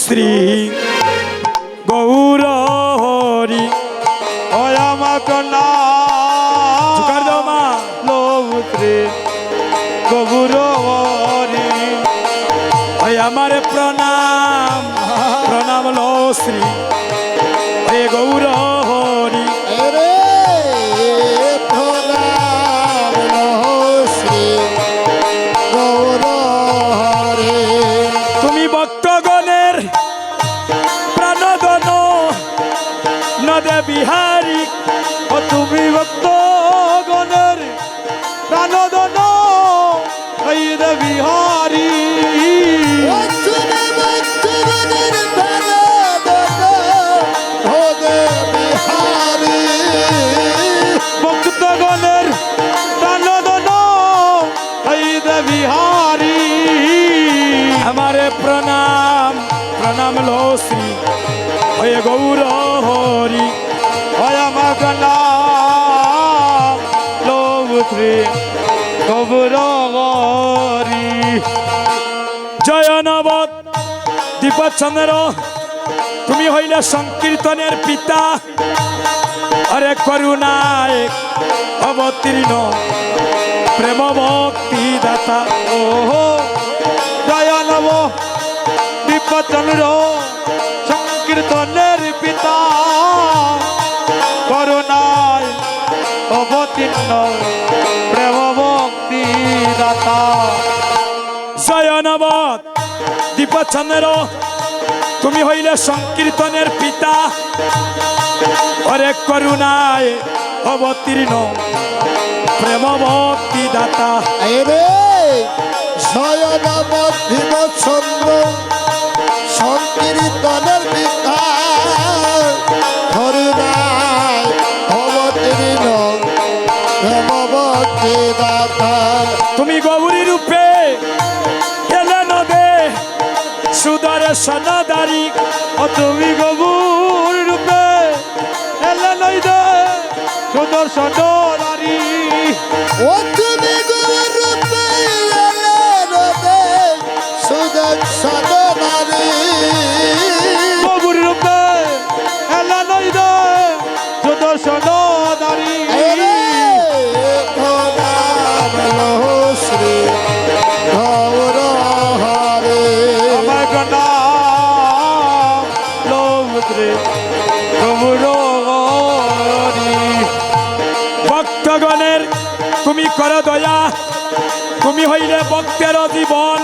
শ্রী গৌর হরি ওই আমার জোকার দাও মা লব শ্রী গৌর হরি ওই আমার প্রণাম প্রণাম লো শ্রী হে গৌর হরি রে প্রণাম শ্রী গৌর হরে। তুমি ভক্তগণের প্রাণদন নদে বিহারী ও তুমি ভক্ত গণের প্রাণদন এই রে বিহারী ভক্তগণের প্রাণদন এই রে বিহারী আমারে প্রণাম প্রণাম লো শ্রী হে গৌর হরি ওই আমার লব শ্রী গৌর হরি জয় নবদ দীপচন্দ্র তুমি হইলে সংকীর্তনের পিতা আরে করুণায় অবতীর্ণ প্রেম ভক্তি দাতা ওহো জয় নব দীপচন্দ্র সংকীর্তনের পিতা করুণায় অবতীর্ণ প্রেম ভক্তি দাতা জয় নবদ দীপচন্দ্র তুমি হইলে সংকীর্তনের পিতা অরে করুণায় অবতীর্ণ প্রেম ভক্তি দাতা রে শয়নবদ্ধিত চন্দ্র সংকীর্তনের পিতা করুণায় অবতীর্ণ প্রেমভক্তি দাতা। তুমি গৌরী রূপে এলে নদে সুদর্শন দারি ও তুমি গবুর রূপে এলে নই দে সুদর্শন নারী ও তুমি গৌর রূপে এলে রবে সুদর্শন নারী। গবুর রূপে এলে নই দে সুদর্শন নারী রে প্রণাম শ্রী গৌর হরে। আমার নাম লব শ্রী গৌর হরি ভক্তগণের তুমি কর দয়া তুমি হইলে ভক্তের জীবন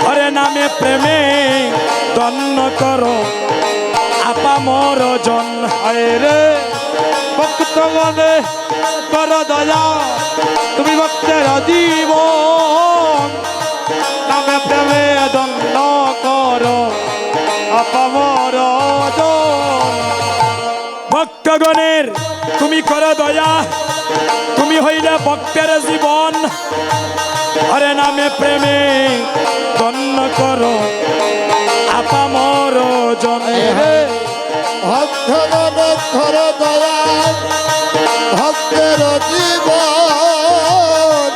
হরে নামে প্রেমে দন্ন কর আপা মোর জন আয় রে ভক্তগণে কর দয়া তুমি ভক্তের জীবন নামে প্রেমে দণ্ড কর আপামর জন ভক্তগণের তুমি কর দয়া তুমি হইলে ভক্তের জীবন হরে নামে প্রেমে দন্ন কর আপা মোর জন হে ভক্তগণ ঘর দয়া ভক্তের জীবন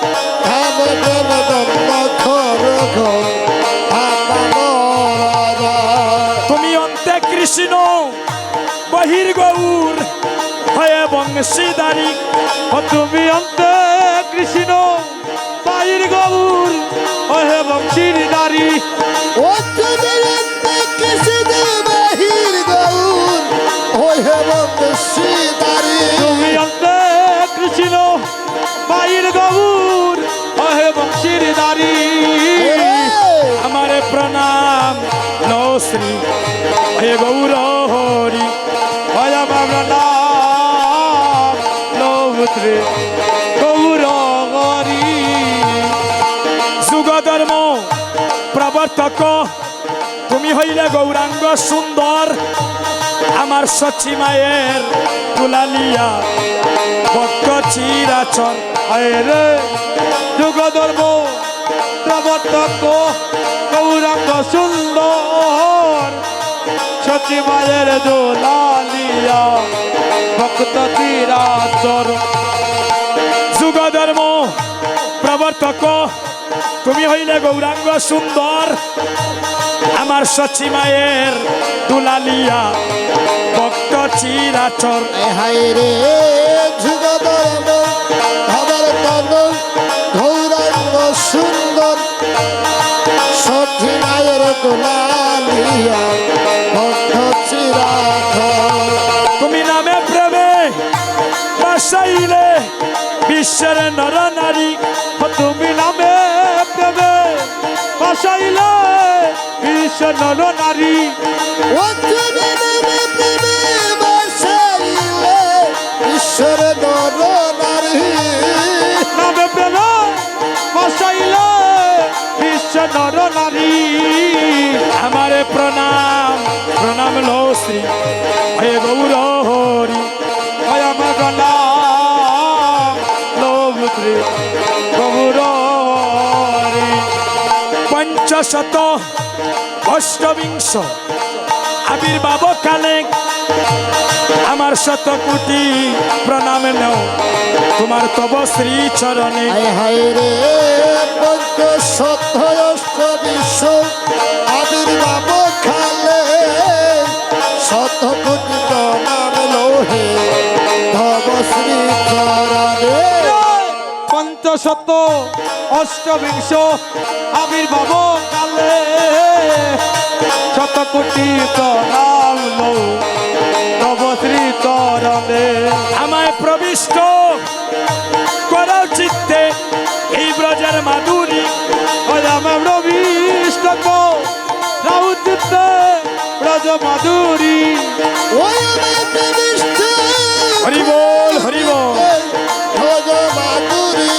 ভাবদেব দম্ব খর তুমি অন্তে কৃষ্ণ বহির গৌর হয়ে বংশীদারি ও তুমি অন্তে কৃষ্ণ বাইর গৌর ও হে বংশীর নারী ও তুমি কৃষ্ণ বাহির গৌর ওই হেবং সীতারি। তুমি অন্তে কৃষ্ণ বাইর গৌর ও হে বংশীর নারী আমারে প্রণাম লো শ্রী হে গৌর হরি ওই আমার নাম লব শ্রী গৌর হরি যুগ ধর্ম প্রবর্তক তুমি হইলে গৌরাঙ্গ সুন্দর আমার সচি মায়ের তুলালিয়া ভক্ত চিরাচর আয় রে যুগ ধর্ম প্রবর্তক গৌরাঙ্গ সুন্দর সচি মায়ের দোলালিয়া ভক্ত চিরাচর যুগ ধর্ম প্রবর্তক তুমি হইলে গৌরাঙ্গ সুন্দর আমার আমার সচি মায়ের দুলালিয়া ভক্ত চিরাচর হায় রে যুগধর্ম ভাবার তন গৌরাঙ্গ সুন্দর সখী মায়ের দুলালিয়া ভক্ত চিরাচর তুমি নামে প্রেমে বাসাইলে বিশ্বের নর নারী তুমি নামে প্রেমে বাসাইলে বিশ্ব নর নারী ও তুমি নামে প্রেমে বাসাইলে ঈশ্বর নর নারী নামে প্রেমে বাসাইলে বিশ্ব নর নারী আমারে প্রণাম প্রণাম লো শ্রী হে গৌর হরি হয় আমার প্রণাম লোভত্রী গৌরী পঞ্চশত অষ্টবিংশ আবির্ভাব কালে আমার শত কোটি প্রণাম নেও তোমার তব শ্রী চরণে হায় হায় রে পঞ্চ সত্য অষ্ট বিশ্ব আবির্ভাব খালে শত কোটি প্রণাম লোহে ধব শ্রী চরণে পঞ্চশত অষ্টবিংশ আবির্ভাব কালে শত কোটি প্রণাম লো তব শ্রী চরণে আমায় প্রবিষ্ট করো চিত্তে এই ব্রজের মাধুরী আমার প্রবিষ্ট রাউচিতে ব্রজ মাধুরী ওই আমার প্রবিষ্ট হরি বল হরি বল ভজ মাধুরী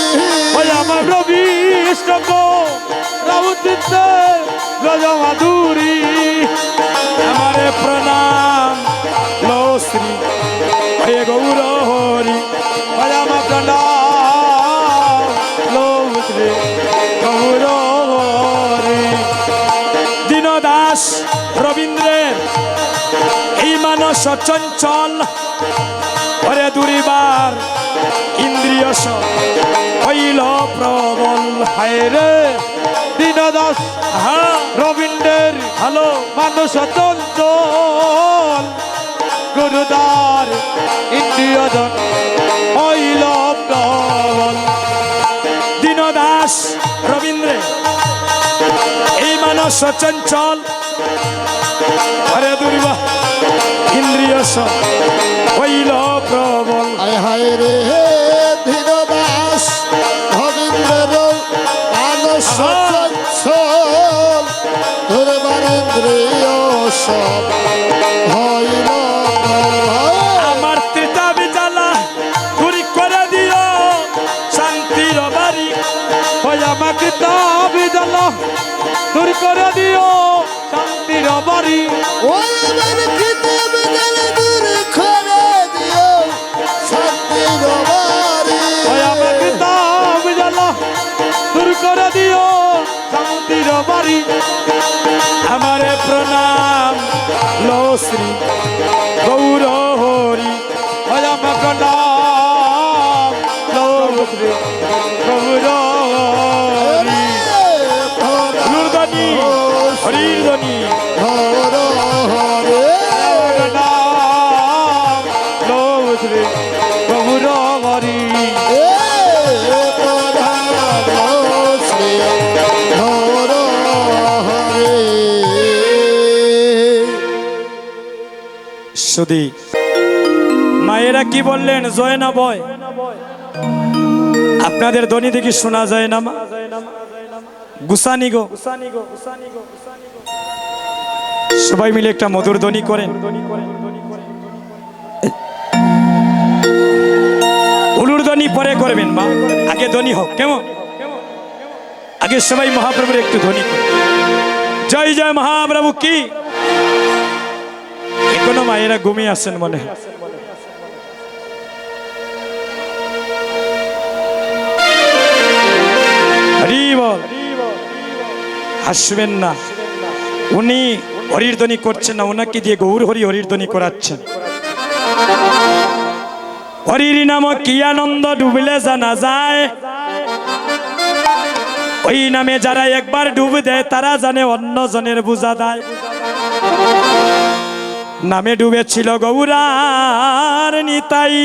ওই আমার প্রবিষ্ট রাউচিতে ব্রজ মাধুরী আমারে প্রণাম লো শ্রী হে গৌর হরি ওই আমার প্রণাম লোভত্রী গৌরী দীনদাস রবীন্দ্রের এই মানস চঞ্চল ওরে দুরিবার ইন্দ্রিয় সব হইল প্রবল হায় রে দীনদাস হ্যাঁ রবীন্দ্রের হ্যালো মানুষ চঞ্চল গুরুদার ইন্দ্রিয়জন হইল প্রবল দীনদাস রবীন্দ্র এই মানস চঞ্চল হরে দুর্বা ইন্দ্রিয় সব হইল প্রবল হায় হায় রে ধীরদাস ভবীন্দ্র মানস চঞ্চল ধুরবারেন্দ্রিয় সব হইল আমার ত্রিতা বিজালা দূরি করে দিও শান্তির বাড়ি ওই আমাকে দাবি দিল দূর করে দিও শান্তির বাড়ি ওই আমার কিতাব গেলে দূর করে দিও শান্তির বাড়ি ওই আমাকে দাবি দিল দূর করে দিও শান্তির বাড়ি আমারে প্রণাম লো শ্রী গৌর হরি ওই আমার প্রণাম লোভত্রী গৌরী ধ্বনি হরির ধ্বনি হর হরে প্রণাম লোভত্রী গৌরী এ প্রধান শ্রী হর হরে সুধী মায়েরা কি বললেন জয় না বয় আপনাদের ধ্বনি দেখি শোনা যায় না মা গুসানি গো সবাই মিলে একটা মধুর ধ্বনি করেন উলুর ধ্বনি পরে করবেন মা আগে ধ্বনি হোক কেমন আগে সবাই মহাপ্রভুর একটু ধ্বনি করে জয় জয় মহাপ্রভু কি এখনো মায়েরা ঘুমিয়ে আসেন মনে হয়। হরি বল হাসবেন না উনি হরির ধ্বনি করছেন না ওনাকে দিয়ে গৌর হরি হরির ধ্বনি করাচ্ছেন হরির নাম কি আনন্দ ডুবলে জানা যায় ওই নামে যারা একবার ডুব দেয় তারা জানে অন্য জনের বোঝা দেয়। নামে ডুবেছিল গৌরার নিতাই,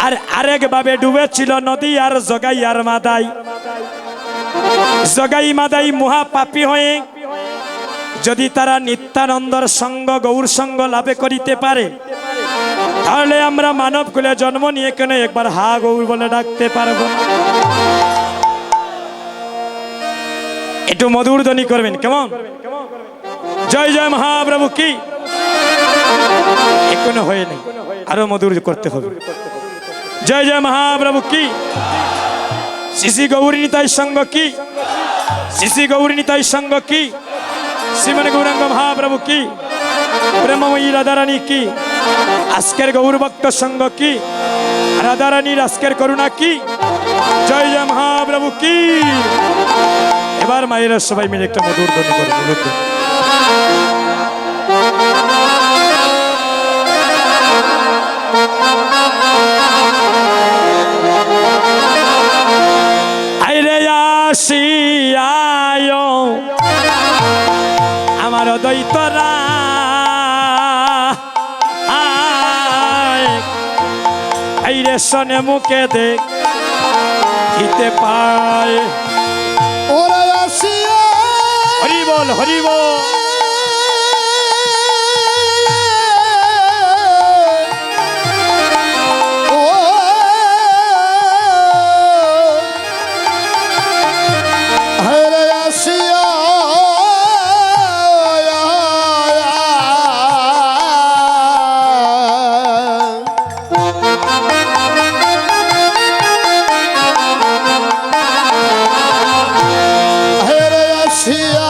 আর আরেক ভাবে ডুবেছিল নদী আর জগাই আর মাদাই। জগাই মাদাই মহা পাপী হয়ে যদি তারা নিত্যানন্দর সঙ্গ গৌর সঙ্গ লাভে করিতে পারে, তাহলে আমরা মানব কুলে জন্ম নিয়ে কেন একবার হা গৌর বলে ডাকতে পারবো না? একটু মধুর ধ্বনি করবেন, কেমন? জয় জয় মহাপ্রভু কি। এখনো হয়ে নেই, আরো মধুর করতে হবে। জয় জয় মহাপ্রভু কি। শ্রী গৌরী নিতাই সঙ্গ কি, শ্রী গৌরী নিতাই সঙ্গ কি, শ্রীমান গৌরাঙ্গ মহাপ্রভু কি, প্রেমময়ী রাধারানী কি, আজকের গৌর ভক্ত সঙ্গ কি, রাধারানীর আজকের করুণা কি। জয় জয় মহাপ্রভু কি। এবার মায়েরা সবাই মিলে একটা মধুর ধ্বনি করে বলুন। আইরে আসিয়ায় আমার দৈতরা, আইরে শোনে মুখে দেখিতে পায়। ওরা আসিয়া হরি বল হরি বল। ও হেরে আসিয়া হেরে আসিয়া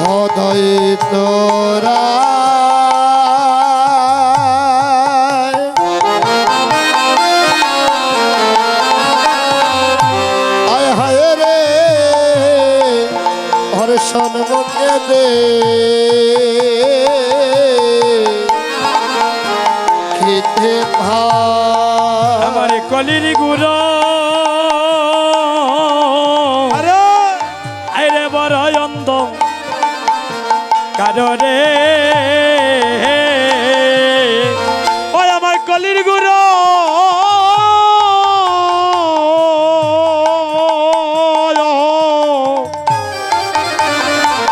হৃদয় তোরা আয় হায় রে হর্ষণ মুখে দে খেতে ভাই আমার কলির গুরু আরে আইরে বড় অন্ধ কাররে, ওই আমার কলির গুরু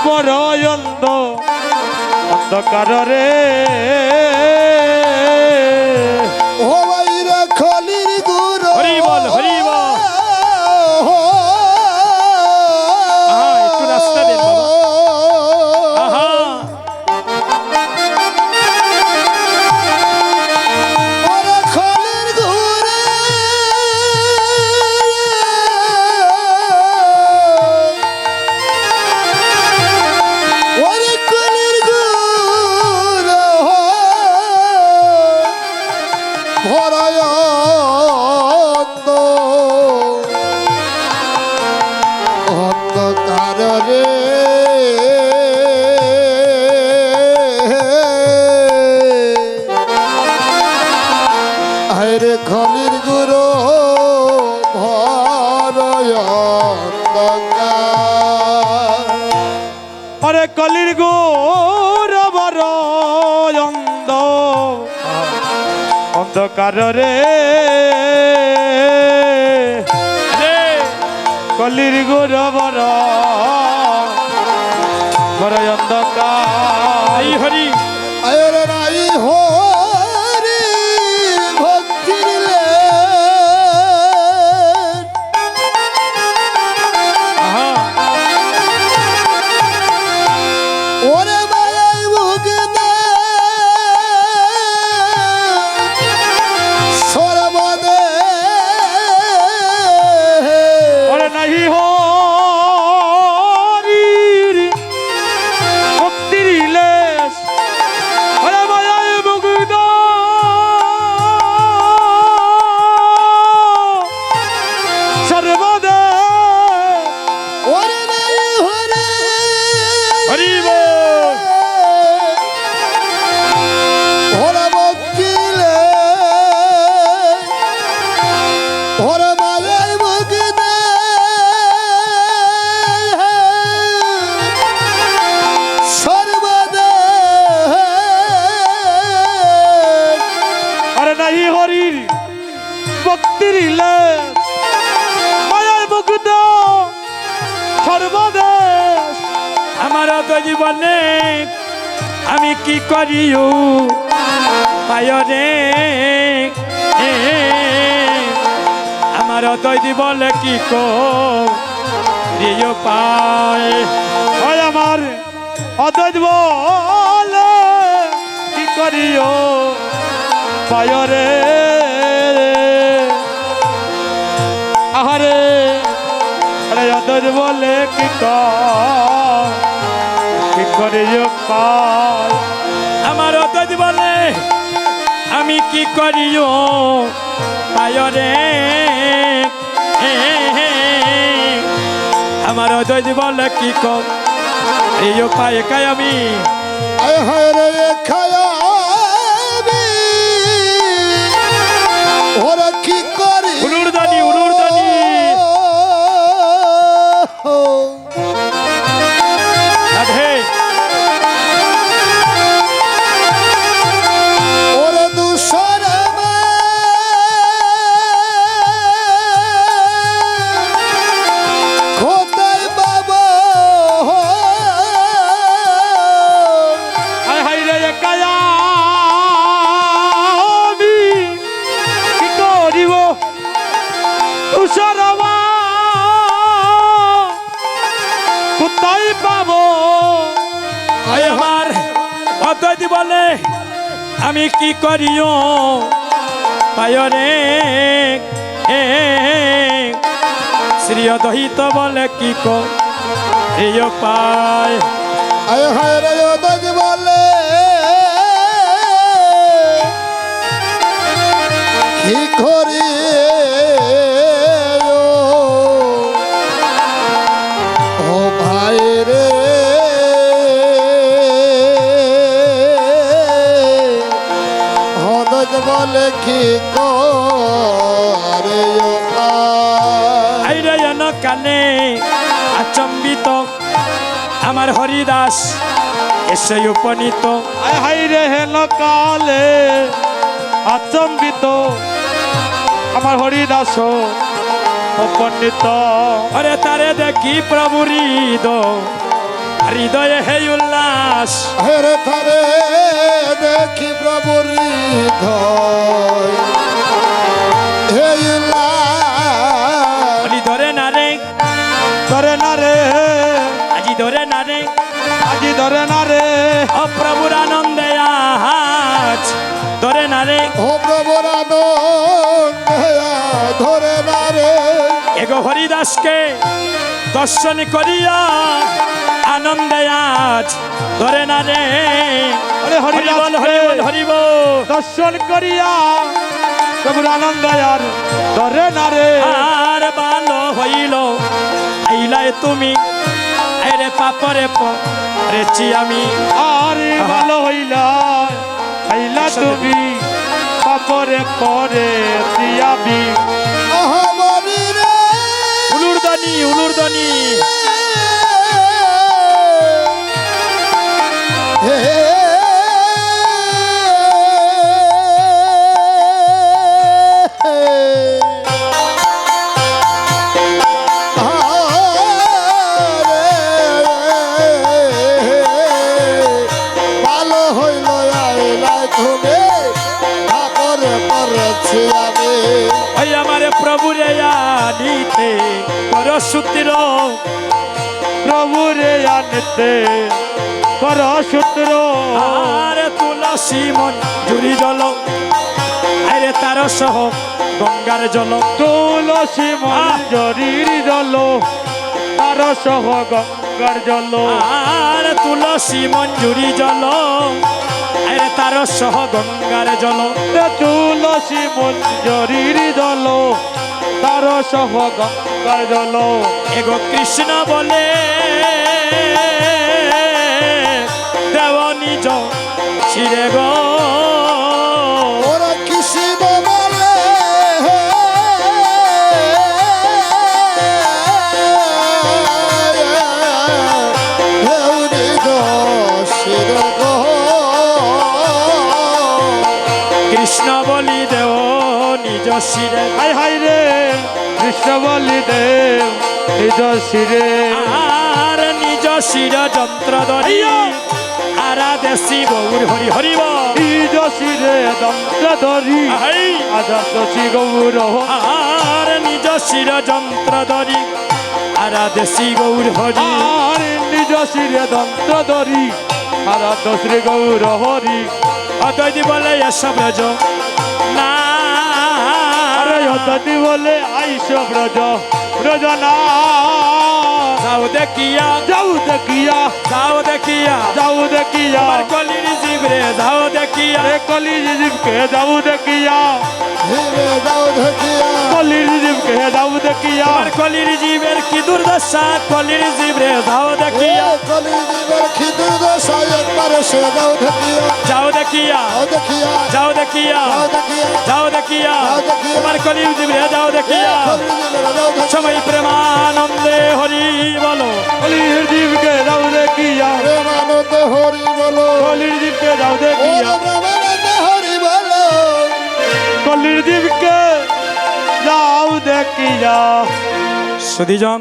বড় অন্ধকার রে। ও বাইরা খলির গুরু হরি বল হরি বল। আহা, একটু রাস্তা দেন বাবা। আহা, ওরে খলির গুরু ওরে খলির গুরু ভরায় অন্ধকার রে আরে খলির গুরু ভরায় অন্ধকার আরে কলির গুরু বড় অন্ধকার রে। রে, কলির গুরু বড় অন্ধকার। হরি হরি। আরে নাই হরি ভক্তির লে আহা, ওরে মায়াই মুখ দে সরবদে ওরে নাহি হরির ভক্তির লেশ, ওরে মায়ায় মুকুদ তৈরি বলে আমি কি করিও পায়রে আমার তৈরি বলে কি করিও পায় ওই আমার অদ্বৈত বলে কি করিও পায়রে আহারে আরে অদ্বৈত বলে কি করিও পায় আমার তৈরি বলে আমি কি করিও পায়রে আমার তৈরি বলে কি করিও পায় কাই আমি আয় হায় রে খায়াবি ওরা কি করি উলুরদানি রাধে ওরা দুসর কোথায় বাবা আয় হায় রে কায়া আমি কি করিব তুষারমা কোথায় পাবো আয় আমার অদ্বৈত বলে আমি কি করিও পায়রে শ্রী অদ্বৈত বলে কি করিও পায় আয় হায় রে ওদের বলে কি করি ও ভাই রে ওদের বলে কি করে আইরে কালে আচম্বিত আমার হরিদাস এসে উপনীত আয় হায় রে হেন কালে আচম্বিত আমার হরিদাস পণ্ডিত অরে তারে দেখি প্রভু হৃদয়ে হে উল্লাস হেরে থারে দেখি প্রভুর হৃদয় হে উল্লাস বলি ধরে না রে ধরে না রে আজি ধরে না রে আজি ধরে না রে ও প্রভুর আনন্দে আজ ধরে না রে ও প্রভুর আনন্দ ধরে না রে এগো হরিদাসকে দর্শন করিয়া আনন্দে আজ ধরে না রে আরে হরিবল হরিদাসকে হরিবল হরিবল দর্শন করিয়া প্রভুর আনন্দ আর ধরে না রে আর ভালো হইল আইলাই তুমি আরে পাপরে পরেছি আমি আরে ভালো হইলা আইলা তুমি পাপরে পরে দিয়াবি আহমনি রে উলুরদানি হে ভালো হইল আইলাই তুমি আপরে পরেছি আমি ওই আমারে প্রভু রে আনিতে পরশুতির প্রভু রে আনতে কর সূত্র আর তুলসী মন জুড়ি জল আরে তার সহ গঙ্গার জল তুলসী মঞ্জরির জল তার সহ গঙ্গার জল আর তুলসী মঞ্জুরি জল আরে তার সহ গঙ্গার জল তুলসী মঞ্জরির জল তার সহ গঙ্গার জল এগো কৃষ্ণ বলে দেব নিজ শিরে গো ওরা কৃষ্ণ বলে হেউরি দোষের গো কৃষ্ণ বলি দেব নিজ শিরে হাই হাই রে কৃষ্ণ বলি দেব নিজ শিরে আর নিজ শির যন্ত্র ধরি আরাধে গৌর হরি হরি বল নিজ শিরে দন্ত্র ধরি হাই আদর্শী গৌর আর নিজ শির যন্ত্র ধরি আরাধে গৌর হরি আর নিজ শিরে দন্ত্র ধরি আরাধ্য শ্রী গৌর হরি অদ্বৈত বলে এসব ব্রজ না আরে অদ্বৈতি বলে আইস ব্রজ ব্রজনা যাও দেখিয়া যাও দেখিয়া যাও দেখিয়া যাও দেখিয়া আমার কলির জীবরে যাও দেখিয়া রে কলির জীবকে যাও দেখিয়া হিরে দাও দেখিয়া কলির জীবকে যাও দেখিয়া আমার কলির জীবের কি দুর্দশা কলির জীবরে যাও দেখিয়া কলি দিবের খিদুর দশায় একবার সে দাও দেখিয়া যাও দেখিয়া দাও দেখিয়া যাও দেখিয়া দাও দেখিয়া যাও দেখিয়া যাও দেখিয়া। আমার কলির জীবরে যাও দেখিয়া কলি দিবের দাও দেখিয়া সবাই প্রেমানন্দে হরি বলো কলির জীবকে যাও দেখিয়া প্রেমানন্দে হরি বলো কলির জীবকে যাও ওরে দেখিয়া প্রেমানন্দে হরি বলো কলির জীবকে যাও দেখিয়া সুধীজন